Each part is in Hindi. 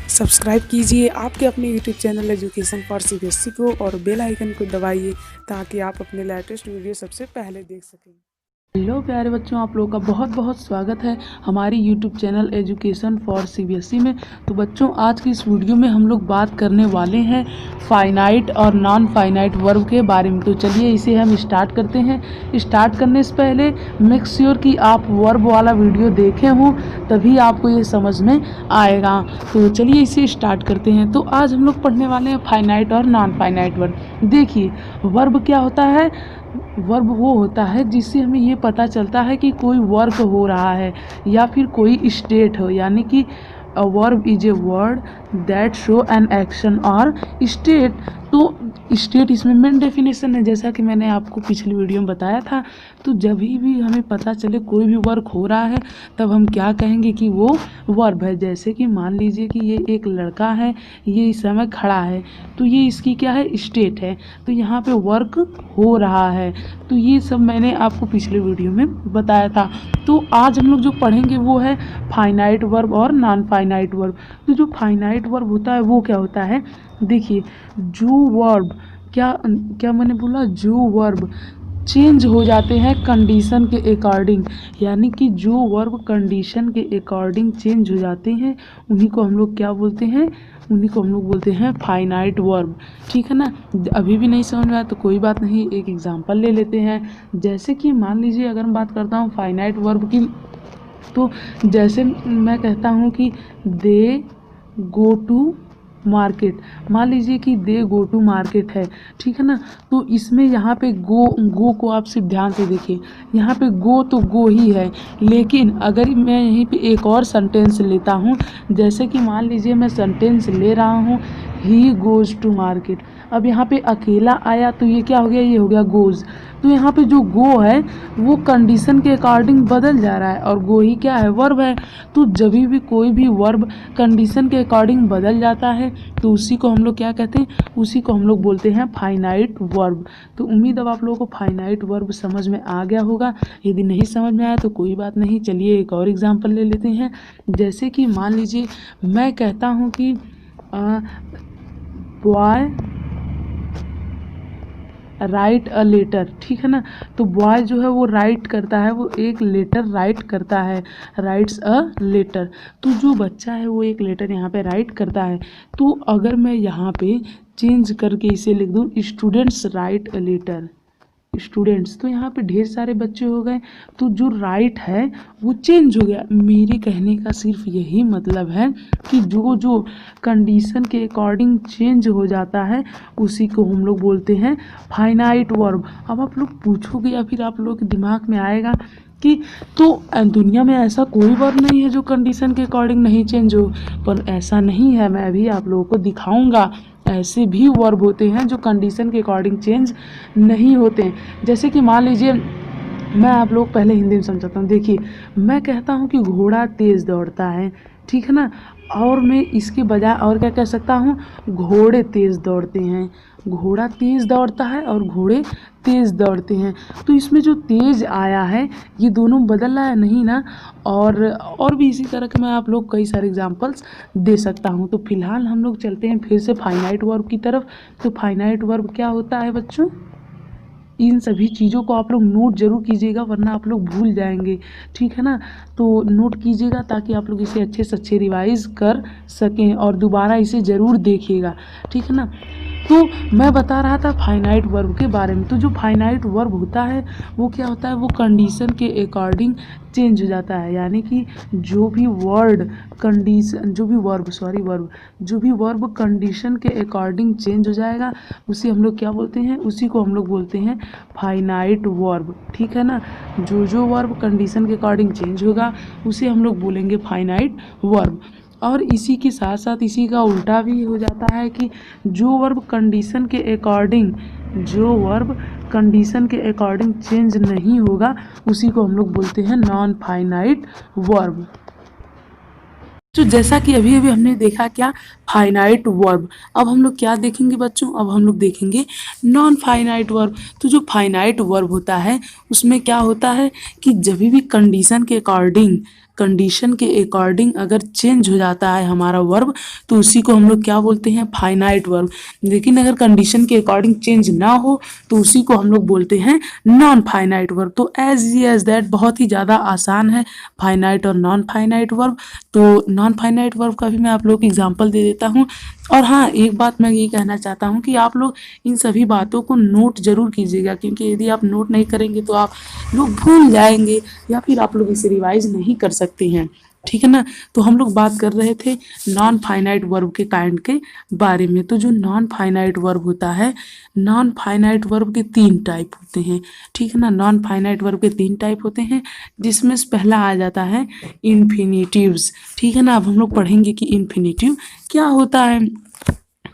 सब्सक्राइब कीजिए आपके अपने YouTube channel education for CBSE को और बेल आइकन को दबाइए ताकि आप अपने लेटेस्ट वीडियो सबसे पहले देख सकें। हेलो प्यारे बच्चों, आप लोगों का बहुत बहुत स्वागत है हमारी YouTube channel education for CBSE में। तो बच्चों, आज की इस वीडियो में हम लोग बात करने वाले हैं फाइनाइट और नॉन फाइनाइट वर्ब के बारे में। तो चलिए इसे हम स्टार्ट करते हैं। स्टार्ट करने से पहले मेक श्योर कि आप वर्ब वाला वीडियो देखे हों, तभी आपको ये समझ में आएगा। तो चलिए इसे स्टार्ट करते हैं। तो आज हम लोग पढ़ने वाले हैं फाइनाइट और नॉन फाइनाइट वर्ब। देखिए, वर्ब क्या होता है? वर्ब वो होता है जिससे हमें ये पता चलता है कि कोई वर्क हो रहा है या फिर कोई स्टेट हो, यानी कि a verb is a word that show an action और स्टेट। तो स्टेट इसमें मेन डेफिनेशन है, जैसा कि मैंने आपको पिछली वीडियो में बताया था। तो जब भी हमें पता चले कोई भी वर्क हो रहा है, तब हम क्या कहेंगे कि वो वर्ब है। जैसे कि मान लीजिए कि ये एक लड़का है, ये इस समय खड़ा है, तो ये इसकी क्या है? स्टेट है। तो यहाँ पे वर्क हो रहा है। तो ये सब मैंने आपको पिछले वीडियो में बताया था। तो आज हम लोग जो पढ़ेंगे वो है फाइनाइट वर्ब और नॉन फाइनाइट वर्ब। तो जो फाइनाइट वर्ब होता है वो क्या होता है? देखिए, जो वर्ब क्या क्या मैंने बोला, जो वर्ब चेंज हो जाते हैं कंडीशन के अकॉर्डिंग, यानी कि जो वर्ब कंडीशन के अकॉर्डिंग चेंज हो जाते हैं, उन्हीं को हम लोग क्या बोलते हैं? उन्हीं को हम लोग बोलते हैं फाइनाइट वर्ब। ठीक है ना? अभी भी नहीं समझ में आया तो कोई बात नहीं, एक एग्जांपल ले लेते हैं। जैसे कि मान लीजिए, अगर मैं बात करता हूँ फाइनाइट वर्ब की, तो जैसे मैं कहता हूँ कि दे गो टू मार्केट। मान लीजिए कि दे गो टू मार्केट है, ठीक है ना? तो इसमें यहाँ पे गो को आप सिर्फ ध्यान से देखिए, यहाँ पे गो तो गो ही है, लेकिन अगर मैं यहीं पे एक और सेंटेंस लेता हूँ, जैसे कि मान लीजिए मैं सेंटेंस ले रहा हूँ ही गोज़ टू मार्केट। अब यहाँ पे अकेला आया तो ये क्या हो गया? ये हो गया गोज़। तो यहाँ पे जो गो है वो कंडीशन के अकॉर्डिंग बदल जा रहा है, और गो ही क्या है? वर्ब है। तो जब भी कोई भी वर्ब कंडीशन के अकॉर्डिंग बदल जाता है, तो उसी को हम लोग क्या कहते हैं? उसी को हम लोग बोलते हैं फाइनाइट वर्ब। तो उम्मीद अब आप लोगों को फाइनाइट वर्ब समझ में आ गया होगा। यदि नहीं समझ में आया तो कोई बात नहीं, चलिए एक और एग्जांपल ले लेते हैं। जैसे कि मान लीजिए मैं कहता हूँ कि बॉय राइट अ लेटर, ठीक है ना? तो बॉय जो है वो राइट करता है, वो एक लेटर राइट करता है, राइट्स अ लेटर। तो जो बच्चा है वो एक लेटर यहाँ पे राइट करता है। तो अगर मैं यहाँ पे चेंज करके इसे लिख दूँ students write a letter, students, तो यहाँ पे ढेर सारे बच्चे हो गए, तो जो राइट है वो चेंज हो गया। मेरे कहने का सिर्फ यही मतलब है कि जो जो कंडीशन के अकॉर्डिंग चेंज हो जाता है, उसी को हम लोग बोलते हैं फाइनाइट वर्ब। अब आप लोग पूछोगे या फिर आप लोग के दिमाग में आएगा कि तो दुनिया में ऐसा कोई वर्ब नहीं है जो कंडीशन के अकॉर्डिंग नहीं चेंज हो। पर ऐसा नहीं है, मैं अभी आप लोगों को दिखाऊंगा। ऐसे भी वर्ब होते हैं जो कंडीशन के अकॉर्डिंग चेंज नहीं होते हैं। जैसे कि मान लीजिए, मैं आप लोग पहले हिंदी में समझाता हूँ। देखिए, मैं कहता हूँ कि घोड़ा तेज़ दौड़ता है, ठीक है ना? और मैं इसके बजाय और क्या कह सकता हूँ? घोड़े तेज़ दौड़ते हैं। घोड़ा तेज़ दौड़ता है और घोड़े तेज़ दौड़ते हैं। तो इसमें जो तेज़ आया है, ये दोनों बदल रहा है नहीं ना? और भी इसी तरह के मैं आप लोग कई सारे एग्जांपल्स दे सकता हूँ। तो फिलहाल हम लोग चलते हैं फिर से फाइनाइट वर्ब की तरफ। तो फाइनाइट वर्ब क्या होता है बच्चों? इन सभी चीज़ों को आप लोग नोट जरूर कीजिएगा, वरना आप लोग भूल जाएंगे, ठीक है ना? तो नोट कीजिएगा ताकि आप लोग इसे अच्छे से अच्छे रिवाइज कर सकें और दोबारा इसे ज़रूर देखिएगा, ठीक है ना? तो मैं बता रहा था फाइनाइट वर्ब के बारे में। तो जो फाइनाइट वर्ब होता है वो क्या होता है? वो कंडीशन के अकॉर्डिंग चेंज हो जाता है, यानी कि जो भी वर्ड कंडीशन, जो भी वर्ब सॉरी वर्ब जो भी वर्ब कंडीशन के अकॉर्डिंग चेंज हो जाएगा, उसे हम लोग क्या बोलते हैं? उसी को हम लोग बोलते हैं फाइनाइट वर्ब, ठीक है ना? जो वर्ब कंडीशन के अकॉर्डिंग चेंज होगा उसे हम लोग बोलेंगे फाइनाइट वर्ब। और इसी के साथ साथ इसी का उल्टा भी हो जाता है कि जो वर्ब कंडीशन के अकॉर्डिंग जो वर्ब कंडीशन के अकॉर्डिंग चेंज नहीं होगा, उसी को हम लोग बोलते हैं नॉन फाइनाइट वर्ब। तो जैसा कि अभी अभी हमने देखा क्या? Finite verb. अब हम लोग क्या देखेंगे बच्चों? अब हम लोग देखेंगे नॉन फाइनाइट वर्ब। तो जो फाइनाइट वर्ब होता है उसमें क्या होता है कि जब भी कंडीशन के अकॉर्डिंग कंडीशन के अकॉर्डिंग अगर चेंज हो जाता है हमारा वर्ब तो उसी को हम लोग क्या बोलते हैं, फाइनाइट वर्ब। लेकिन अगर कंडीशन के अकॉर्डिंग चेंज ना हो तो उसी को हम लोग बोलते हैं नॉन फाइनाइट वर्ब। तो एज इजी एज दैट, बहुत ही ज़्यादा आसान है फाइनाइट और नॉन फाइनाइट वर्ब। तो नॉन फाइनाइट वर्ब का भी मैं आप लोग को एग्जाम्पल दे देता हूँ। और हाँ, एक बात मैं ये कहना चाहता हूँ कि आप लोग इन सभी बातों को नोट जरूर कीजिएगा, क्योंकि यदि आप नोट नहीं करेंगे तो आप लोग भूल जाएंगे या फिर आप लोग इसे रिवाइज नहीं कर सकते हैं, ठीक है ना। तो हम लोग बात कर रहे थे नॉन फाइनाइट वर्ब के काइंड के बारे में। तो जो नॉन फाइनाइट वर्ब होता है, नॉन फाइनाइट वर्ब के 3 टाइप होते हैं, ठीक है ना। नॉन फाइनाइट वर्ब के 3 टाइप होते हैं, जिसमें से पहला आ जाता है इन्फिनिटिव्स, ठीक है ना। अब हम लोग पढ़ेंगे कि इन्फिनिटिव क्या होता है।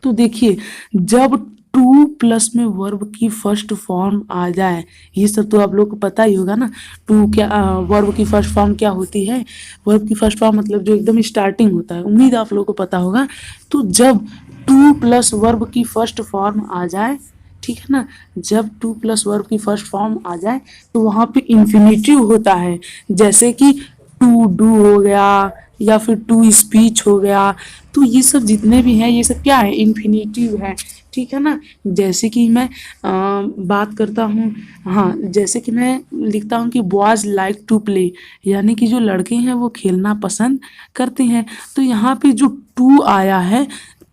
तो देखिए, जब टू प्लस में वर्ब की फर्स्ट फॉर्म आ जाए, ये सब तो आप लोग को पता ही होगा ना। टू क्या वर्ब की फर्स्ट फॉर्म क्या होती है। वर्ब की फर्स्ट फॉर्म मतलब जो एकदम स्टार्टिंग होता है, उम्मीद आप लोग को पता होगा। तो जब टू प्लस वर्ब की फर्स्ट फॉर्म आ जाए, ठीक है ना, जब टू प्लस वर्ब की फर्स्ट फॉर्म आ जाए तो वहाँ पे इन्फिनिटिव होता है। जैसे कि टू डू हो गया या फिर टू स्पीच हो गया। तो ये सब जितने भी हैं ये सब क्या है, इन्फिनिटिव है, ठीक है ना। जैसे कि मैं बात करता हूँ, हाँ, जैसे कि मैं लिखता हूँ कि बॉयज लाइक टू प्ले, यानी कि जो लड़के हैं वो खेलना पसंद करते हैं। तो यहाँ पे जो टू आया है,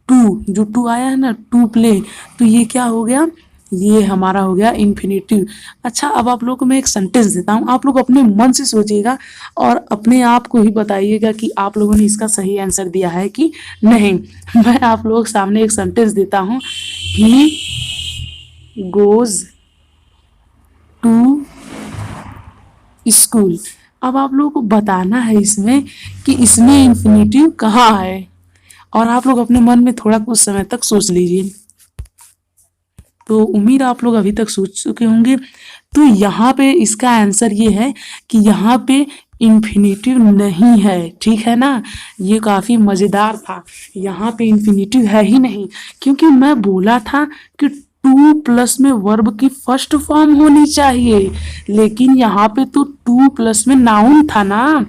जो टू आया है ना, टू प्ले, तो ये क्या हो गया, ये हमारा हो गया इन्फिनिटिव। अच्छा, अब आप लोगों को मैं एक सेंटेंस देता हूँ, आप लोग अपने मन से सोचिएगा और अपने आप को ही बताइएगा कि आप लोगों ने इसका सही आंसर दिया है कि नहीं। मैं आप लोगों के सामने एक सेंटेंस देता हूँ, ही गोज टू स्कूल। अब आप लोगों को बताना है इसमें कि इसमें इन्फिनिटिव कहाँ है, और आप लोग अपने मन में थोड़ा कुछ समय तक सोच लीजिए। तो उम्मीद आप लोग अभी तक सोच चुके होंगे। तो यहाँ पे इसका आंसर ये है कि यहाँ पे इन्फिनिटिव नहीं है, ठीक है ना। ये काफ़ी मज़ेदार था, यहाँ पे इन्फिनिटिव है ही नहीं, क्योंकि मैं बोला था कि टू प्लस में वर्ब की फर्स्ट फॉर्म होनी चाहिए, लेकिन यहाँ पे तो टू प्लस में नाउन था ना,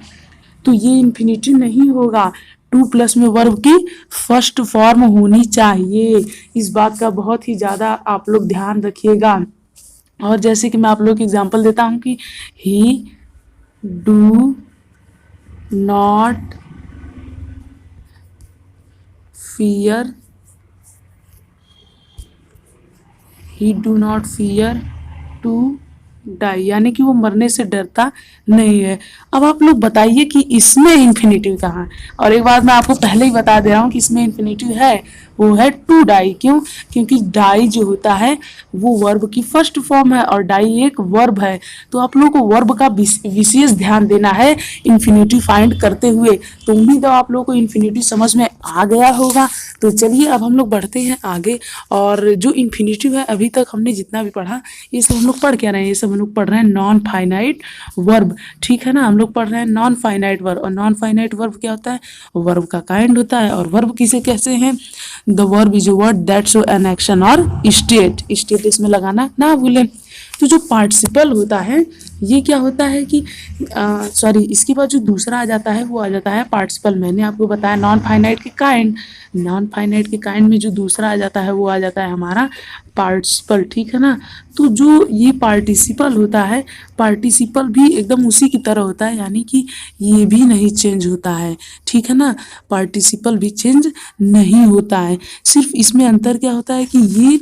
तो ये इन्फिनिटिव नहीं होगा। टू प्लस में वर्ब की फर्स्ट फॉर्म होनी चाहिए, इस बात का बहुत ही ज़्यादा आप लोग ध्यान रखिएगा। और जैसे कि मैं आप लोग को एग्जांपल देता हूँ कि he do not fear, he do not fear to die, यानी कि वो मरने से डरता नहीं है। अब आप लोग बताइए कि इसमें इन्फिनिटिव कहाँ है। और एक बात मैं आपको पहले ही बता दे रहा हूँ कि इसमें इन्फिनिटिव है, वो है टू डाई। क्यों? क्योंकि डाई जो होता है वो वर्ब की फर्स्ट फॉर्म है और डाई एक वर्ब है। तो आप लोगों को वर्ब का विशेष ध्यान देना है इन्फिनिटिव फाइंड करते हुए। तो उम्मीद है आप लोगों को इन्फिनिटिव समझ में आ गया होगा। तो चलिए अब हम लोग बढ़ते हैं आगे। और जो इन्फिनिटिव है, अभी तक हमने जितना भी पढ़ा ये सब हम लोग पढ़ क्या रहे हैं, ये सब हम लोग पढ़ रहे हैं नॉन फाइनाइट वर्ब, ठीक है ना। हम लोग पढ़ रहे हैं नॉन फाइनाइट वर्ब। और नॉन फाइनाइट वर्ब क्या होता है, वर्ब का काइंड होता है। और वर्ब किसे कहते हैं, the verb is a word that show an action और स्टेट, स्टेट इसमें लगाना ना भूलें। तो जो पार्टिसिपल होता है ये क्या होता है कि सॉरी, इसके बाद जो दूसरा आ जाता है वो आ जाता है पार्टिसिपल। मैंने आपको बताया नॉन फाइनाइट के काइंड, नॉन फाइनाइट के काइंड में जो दूसरा आ जाता है वो आ जाता है हमारा पार्टिसिपल, ठीक है ना। तो जो ये पार्टिसिपल होता है, पार्टिसिपल भी एकदम उसी की तरह होता है, यानी कि ये भी नहीं चेंज होता है, ठीक है ना। पार्टिसिपल भी चेंज नहीं होता है, सिर्फ इसमें अंतर क्या होता है कि ये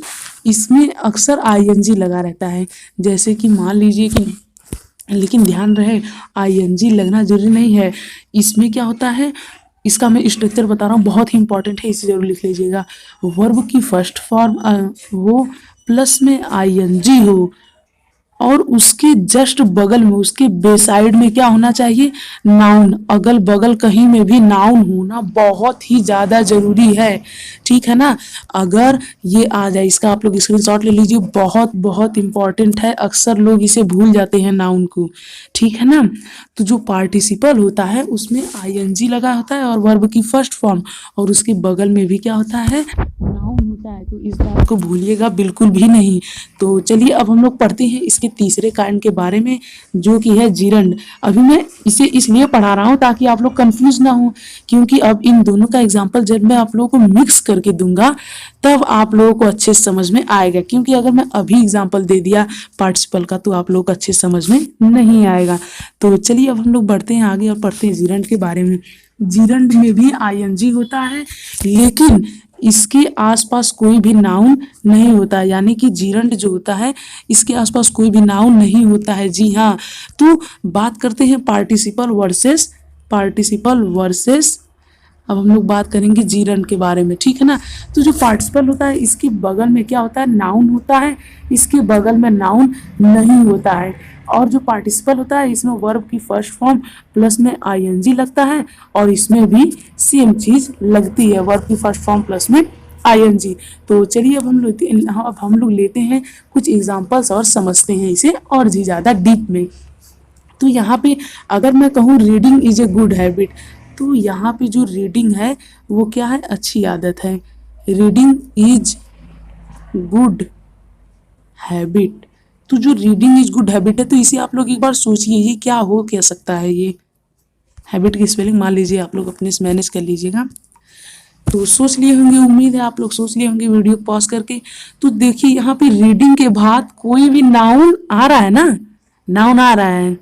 इसमें अक्सर आईएनजी लगा रहता है। जैसे कि मान लीजिए कि, लेकिन ध्यान रहे आईएनजी लगना जरूरी नहीं है। इसमें क्या होता है, इसका मैं स्ट्रक्चर बता रहा हूँ, बहुत ही इंपॉर्टेंट है, इसे जरूर लिख लीजिएगा। वर्ब की फर्स्ट फॉर्म हो प्लस में आईएनजी हो और उसके जस्ट बगल में, उसके बेसाइड में क्या होना चाहिए, नाउन। अगल बगल कहीं में भी नाउन होना बहुत ही ज़्यादा ज़रूरी है, ठीक है ना। अगर ये आ जाए, इसका आप लोग स्क्रीनशॉट ले लीजिए, बहुत बहुत इंपॉर्टेंट है, अक्सर लोग इसे भूल जाते हैं नाउन को, ठीक है ना। तो जो पार्टिसिपल होता है उसमें आईएनजी लगा होता है और वर्ब की फर्स्ट फॉर्म, और उसके बगल में भी क्या होता है, नाउन होता होता है, तो इस बात को भूलिएगा बिल्कुल भी नहीं। तो चलिए अब हम लोग पढ़ते हैं इसके तीसरे कांड के बारे में, जो कि है जीरंड। अभी मैं इसे इसलिए पढ़ा रहा हूँ ताकि आप लोग कंफ्यूज ना हो, क्योंकि अब इन दोनों का एग्जाम्पल जब मैं आप लोगों को मिक्स करके दूंगा तब आप लोगों को अच्छे समझ में आएगा, क्योंकि अगर मैं अभी एग्जाम्पल दे दिया पार्टिसिपल का तो आप लोगों को अच्छे समझ में नहीं आएगा। तो चलिए अब हम लोग बढ़ते हैं आगे और पढ़ते हैं जीरंड के बारे में। जीरंड में भी आईएनजी होता है, लेकिन इसके आसपास कोई भी नाउन नहीं होता है, यानी कि जीरंड जो होता है इसके आसपास कोई भी नाउन नहीं होता है। जी हाँ, तो बात करते हैं पार्टिसिपल वर्सेस अब हम लोग बात करेंगे जीरंड के बारे में, ठीक है ना। तो जो पार्टिसिपल होता है इसके बगल में क्या होता है, नाउन होता है, इसके बगल में नाउन नहीं होता है। और जो पार्टिसिपल होता है इसमें वर्ब की फर्स्ट फॉर्म प्लस में आईएनजी लगता है, और इसमें भी सेम चीज लगती है, वर्ब की फर्स्ट फॉर्म प्लस में आईएनजी। तो चलिए अब हम लोग लेते हैं कुछ एग्जांपल्स और समझते हैं इसे और जी ज़्यादा डीप में। तो यहाँ पे अगर मैं कहूँ reading is a good habit, तो यहाँ पे जो रीडिंग है वो क्या है, अच्छी आदत है। रीडिंग इज गुड हैबिट, तो जो रीडिंग इज गुड हैबिट है, तो इसे आप लोग एक बार सोचिए ये क्या हो क्या सकता है। ये हैबिट की स्पेलिंग मान लीजिए आप लोग अपने से मैनेज कर लीजिएगा। तो सोच लिए होंगे, उम्मीद है आप लोग सोच लिए होंगे वीडियो पॉज करके। तो देखिए यहाँ पे रीडिंग के बाद कोई भी नाउन आ रहा है ना, नाउन आ रहा है,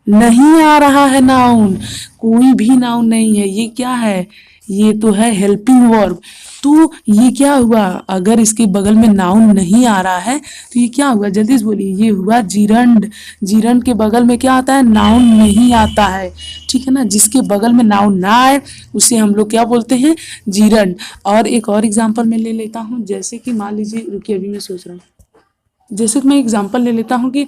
नहीं आ रहा है नाउन, कोई भी नाउन नहीं है। ये क्या है, ये तो है हेल्पिंग वर्ब। तो ये क्या हुआ, अगर इसके बगल में नाउन नहीं आ रहा है तो ये क्या हुआ, जल्दी से बोलिए, ये हुआ जीरंड। जीरंड के बगल में क्या आता है, नाउन नहीं आता है, ठीक है ना। जिसके बगल में नाउन ना आए उसे हम लोग क्या बोलते हैं, जीरंड। और एक और एग्जाम्पल मैं ले लेता हूँ, जैसे कि मान लीजिए, रुकिए अभी मैं सोच रहा हूँ, जैसे कि मैं एग्जाम्पल ले लेता हूँ कि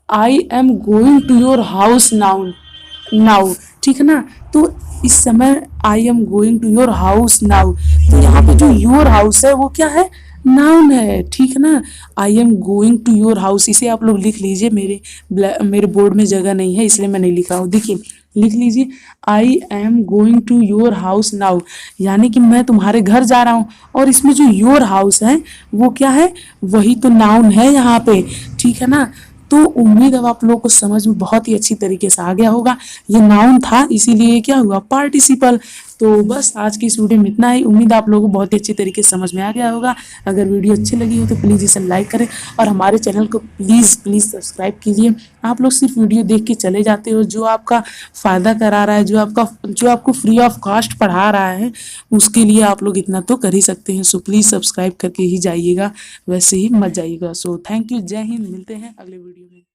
I am going to your house now, ठीक है ना। तो इस समय I am going to your house now, तो यहाँ पे जो योर हाउस है वो क्या है, नाउन है, ठीक है ना। I am going to your house, इसे आप लोग लिख लीजिए, मेरे बोर्ड में जगह नहीं है इसलिए मैं नहीं लिख रहा हूँ। देखिए लिख लीजिए, I am going to your house now, यानी कि मैं तुम्हारे घर जा रहा हूँ। और इसमें जो योर हाउस है वो क्या है, वही तो नाउन है यहाँ पे, ठीक है ना। तो उम्मीद अब आप लोगों को समझ में बहुत ही अच्छी तरीके से आ गया होगा, ये नाउन था इसीलिए क्या हुआ, पार्टिसिपल। तो बस आज की इस वीडियो में इतना ही, उम्मीद आप लोगों को बहुत ही अच्छी तरीके से समझ में आ गया होगा। अगर वीडियो अच्छी लगी हो तो प्लीज़ इसे लाइक करें और हमारे चैनल को प्लीज़ सब्सक्राइब कीजिए। आप लोग सिर्फ वीडियो देख के चले जाते हो, जो आपका फ़ायदा करा रहा है, जो आपको फ्री ऑफ कॉस्ट पढ़ा रहा है, उसके लिए आप लोग इतना तो कर ही सकते हैं। सो प्लीज़ सब्सक्राइब करके ही जाइएगा, वैसे ही मत जाइएगा। सो थैंक यू, जय हिंद, मिलते हैं अगले वीडियो में।